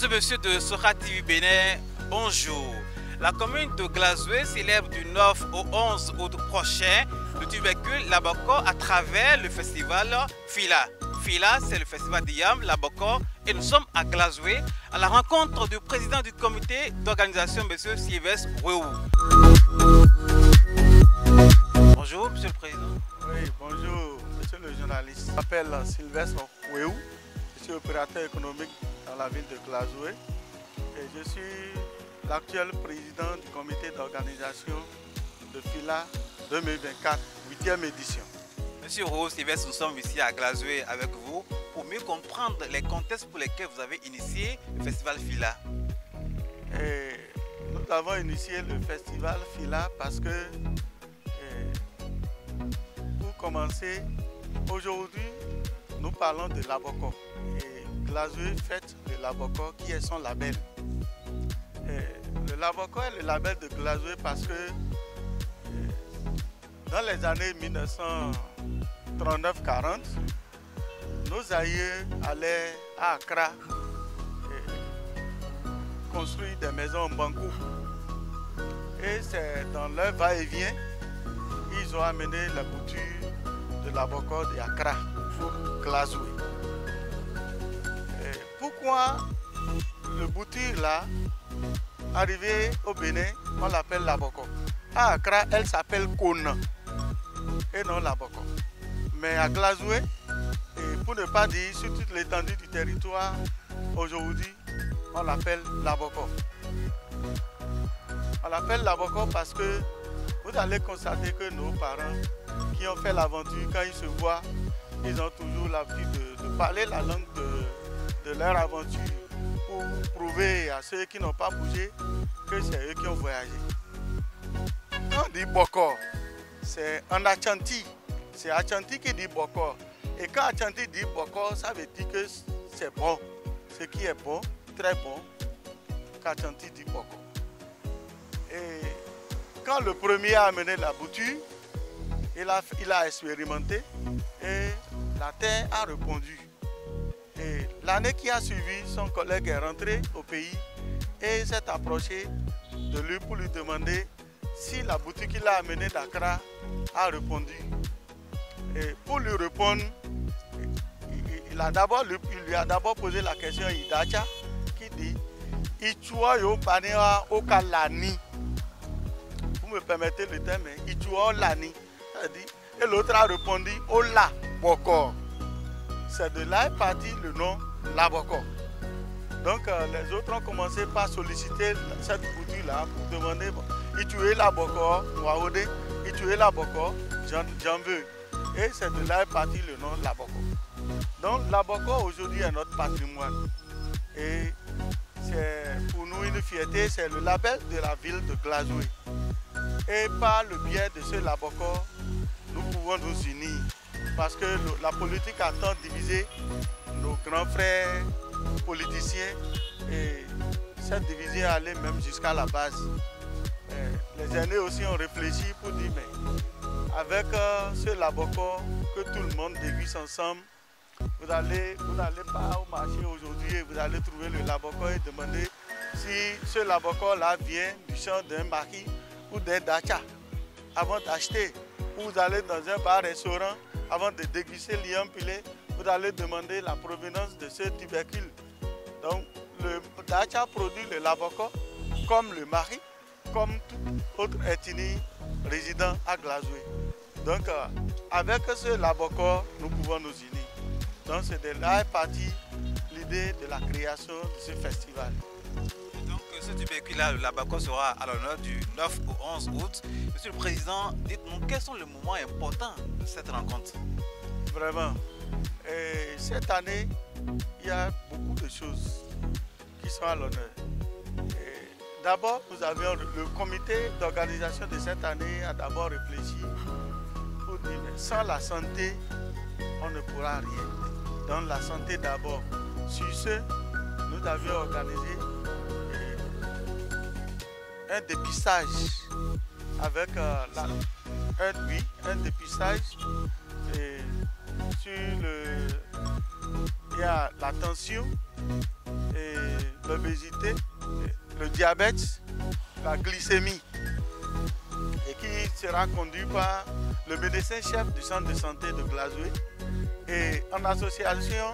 Monsieur de Sora TV Bénin, bonjour. La commune de Glazoué célèbre du 9 au 11 août prochain le tubercule Labokor à travers le festival Fila. Fila, c'est le festival d'Yam, Labokor, et nous sommes à Glazoué à la rencontre du président du comité d'organisation, M. Sylvestre Wéou. Bonjour, Monsieur le Président. Oui, bonjour, Monsieur le journaliste. Je m'appelle Sylvestre Wéou, je suis opérateur économique dans la ville de Glazoué et je suis l'actuel président du comité d'organisation de Fila 2024, 8e édition. Monsieur Wéou Sylvestre, nous sommes ici à Glazoué avec vous pour mieux comprendre les contextes pour lesquels vous avez initié le festival Fila. Et nous avons initié le festival Fila parce que, pour commencer, aujourd'hui, nous parlons de Labokor. Et Glazoué fête le Labokor qui est son label. Le Labokor est le label de Glazoué parce que dans les années 1939-40, nos aïeux allaient à Accra construire des maisons en bambou. Et c'est dans leur va-et-vient, ils ont amené la bouture de Labokor de Accra pour Glazoué. Pourquoi le bouture là, arrivé au Bénin, on l'appelle Labokor. À Accra, elle s'appelle Kona et non Labokor. Mais à Glazoué, et pour ne pas dire sur toute l'étendue du territoire, aujourd'hui, on l'appelle Labokor. On l'appelle Labokor parce que vous allez constater que nos parents qui ont fait l'aventure, quand ils se voient, ils ont toujours l'habitude de parler la langue de leur aventure pour prouver à ceux qui n'ont pas bougé que c'est eux qui ont voyagé. Quand on dit Bokor, c'est en Achanti. C'est Achanti qui dit Bokor. Et quand Achanti dit Bokor, ça veut dire que c'est bon. Ce qui est bon, très bon, qu'Achanti dit Bokor. Et quand le premier a amené la bouture, il a expérimenté et la terre a répondu. Et l'année qui a suivi, son collègue est rentré au pays et s'est approché de lui pour lui demander si la boutique qu'il a amenée d'Accra a répondu. Et pour lui répondre, il lui a d'abord posé la question Idacha qui dit Ichua yo panewa okalani. Vous me permettez le terme, Ichua lani. Et l'autre a répondu Ola Bokor. C'est de là est parti le nom Labokor. Donc les autres ont commencé par solliciter cette boutique-là pour demander Itoué Labokor, Waoude, Itoué Labokor, j'en veux. Et c'est de là est parti le nom Labokor. Donc Labokor aujourd'hui est notre patrimoine. Et c'est pour nous une fierté, c'est le label de la ville de Glazoué. Et par le biais de ce Labokor, nous pouvons nous unir. Parce que la politique a tant divisé nos grands frères politiciens et cette division allait même jusqu'à la base. Les aînés aussi ont réfléchi pour dire mais avec ce Labokor que tout le monde déguise ensemble, vous n'allez pas au marché aujourd'hui et vous allez trouver le Labokor et demander si ce Labokor là vient du champ d'un mari ou d'un dacha avant d'acheter. Ou vous allez dans un bar-restaurant avant de déguster l'iam pilé, vous allez demander la provenance de ce tubercule. Donc, le dacha produit le Labokor comme le mari, comme toute autre ethnie résident à Glazoué. Donc, avec ce Labokor, nous pouvons nous unir. Donc, c'est de là est partie l'idée de la création de ce festival. Donc, ce tubercule-là, le Labokor, sera à l'honneur du 9 au 11 août. Monsieur le Président, dites-nous quels sont les moments importants de cette rencontre? Vraiment. Et cette année, il y a beaucoup de choses qui sont à l'honneur. D'abord, nous avions le comité d'organisation de cette année a d'abord réfléchi pour dire que sans la santé, on ne pourra rien. Donc la santé d'abord. Sur ce, nous avions organisé un dépistage avec un dépistage sur il y a la tension et le l'obésité, le diabète, la glycémie, et qui sera conduit par le médecin-chef du centre de santé de Glazoué, et en association,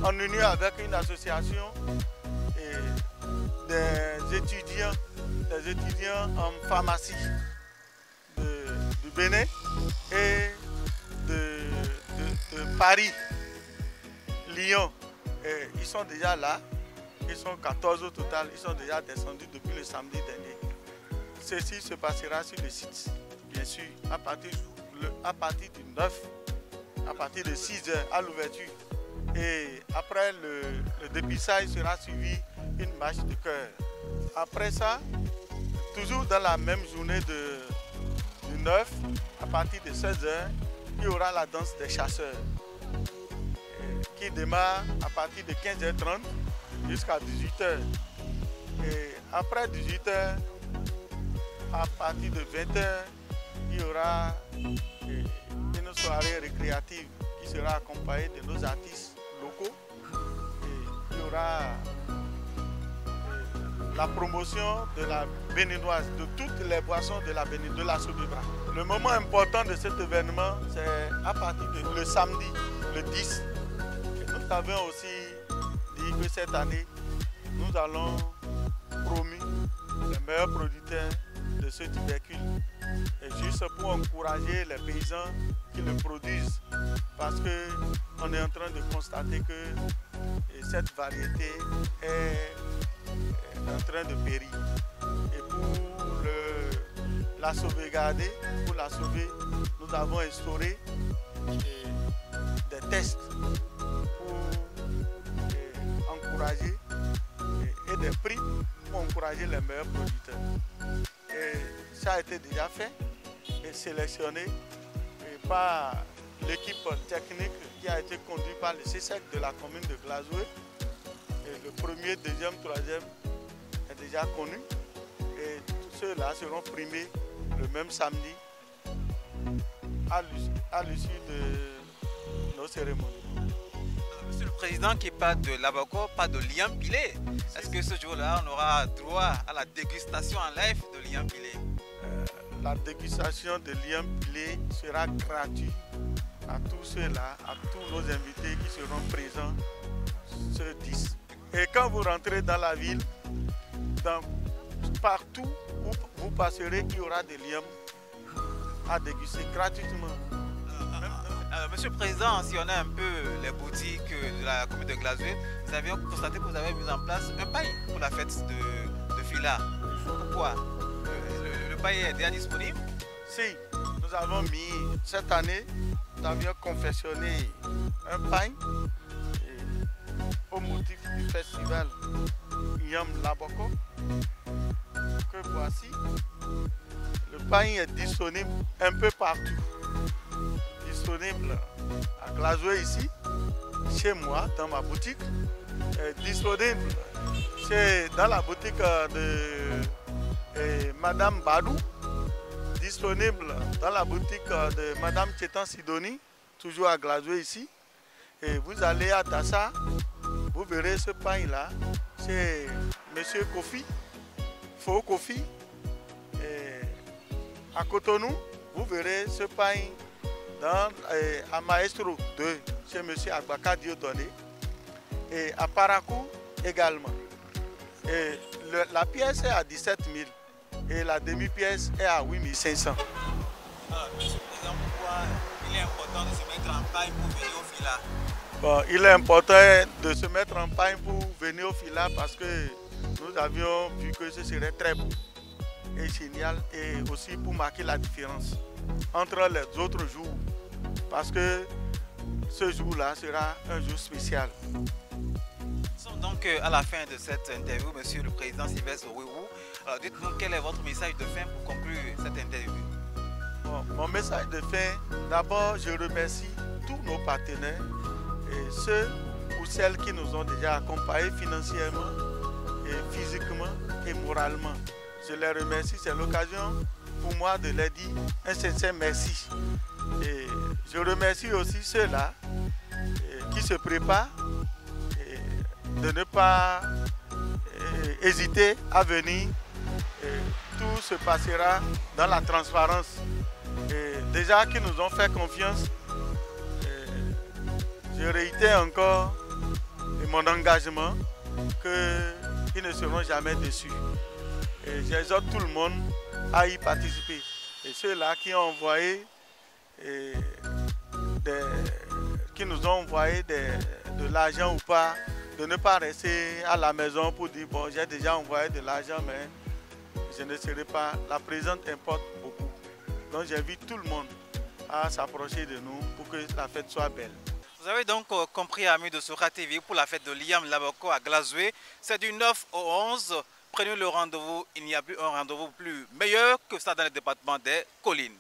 en union avec une association des étudiants en pharmacie du Bénin et de Paris, Lyon. Et ils sont déjà là, ils sont 14 au total, ils sont déjà descendus depuis le samedi dernier. Ceci se passera sur le site, bien sûr, à partir du 9, à partir de 6 heures à l'ouverture. Et après le dépistage sera suivi une marche de cœur. Après ça, toujours dans la même journée du 9, à partir de 16 heures, il y aura la danse des chasseurs qui démarre à partir de 15h30 jusqu'à 18h. Et après 18h, à partir de 20h, il y aura une soirée récréative qui sera accompagnée de nos artistes locaux. Et il y aura la promotion de la béninoise, de toutes les boissons de la Sobibra. Le moment important de cet événement, c'est à partir de le samedi, le 10. Et nous avons aussi dit que cette année, nous allons promu les meilleurs producteurs de ce tubercule. Et juste pour encourager les paysans qui le produisent, parce qu'on est en train de constater que cette variété est en train de périr. Et pour la sauvegarder, pour la sauver, nous avons instauré des tests pour encourager et des prix pour encourager les meilleurs producteurs. Et ça a été déjà fait et sélectionné par l'équipe technique qui a été conduite par le CSEC de la commune de Glazoué. Et le premier, deuxième, troisième est déjà connu. Et tous ceux-là seront primés le même samedi à l'issue de nos cérémonies. Monsieur le Président, qui parle de l'Abako, pas de liam pilé. Est-ce que ce jour-là, on aura droit à la dégustation en live de liam pilé? La dégustation de liam pilé sera gratuite à tous ceux-là, à tous nos invités qui seront présents ce 10. Et quand vous rentrez dans la ville, partout où vous passerez, il y aura des liams à déguster gratuitement. Monsieur le Président, si on a un peu les boutiques de la commune de Glazoué, nous avions constaté que vous avez mis en place un paille pour la fête de Fila. Pourquoi? Le paille est déjà disponible? Si, nous avons mis, cette année, nous avions confectionné un paille au motif du festival Yam Laboko, que voici. Le paille est disponible un peu partout. Disponible à Glazoué ici, chez moi, dans ma boutique. Disponible dans la boutique de Madame Badou. Disponible dans la boutique de Madame Tchetan Sidoni, toujours à Glazoué ici. Et vous allez à Dassa, vous verrez ce pain-là, c'est Monsieur Kofi, Faux Kofi. À Cotonou, vous verrez ce pain à Maestro 2, chez Monsieur Agbaka Dieudonné. Et à Parakou également. Et la pièce est à 17 000 et la demi-pièce est à 8 500. Monsieur le Président, pourquoi il est important de se mettre en paille pour venir au Fila? Bon, il est important de se mettre en paille pour venir au Fila parce que nous avions vu que ce serait très beau et génial, et aussi pour marquer la différence entre les autres jours, parce que ce jour-là sera un jour spécial. Nous sommes donc à la fin de cette interview, Monsieur le Président Sylvestre Ouéhou. Alors dites-nous quel est votre message de fin pour conclure cette interview? Bon, mon message de fin, d'abord je remercie tous nos partenaires et ceux ou celles qui nous ont déjà accompagnés financièrement et physiquement et moralement. Je les remercie, c'est l'occasion pour moi de leur dire un sincère merci. Et je remercie aussi ceux-là qui se préparent de ne pas hésiter à venir. Tout se passera dans la transparence. Déjà qu'ils nous ont fait confiance, je réitère encore mon engagement qu'ils ne seront jamais déçus. J'exhorte tout le monde à y participer. Et ceux-là qui ont envoyé, qui nous ont envoyé de l'argent ou pas, de ne pas rester à la maison pour dire bon, j'ai déjà envoyé de l'argent, mais je ne serai pas. La présence importe beaucoup. Donc j'invite tout le monde à s'approcher de nous pour que la fête soit belle. Vous avez donc compris, amis de Sokra TV, pour la fête de Liam Laboko à Glazoué. C'est du 9 au 11. Prenez le rendez-vous. Il n'y a plus un rendez-vous plus meilleur que ça dans le département des collines.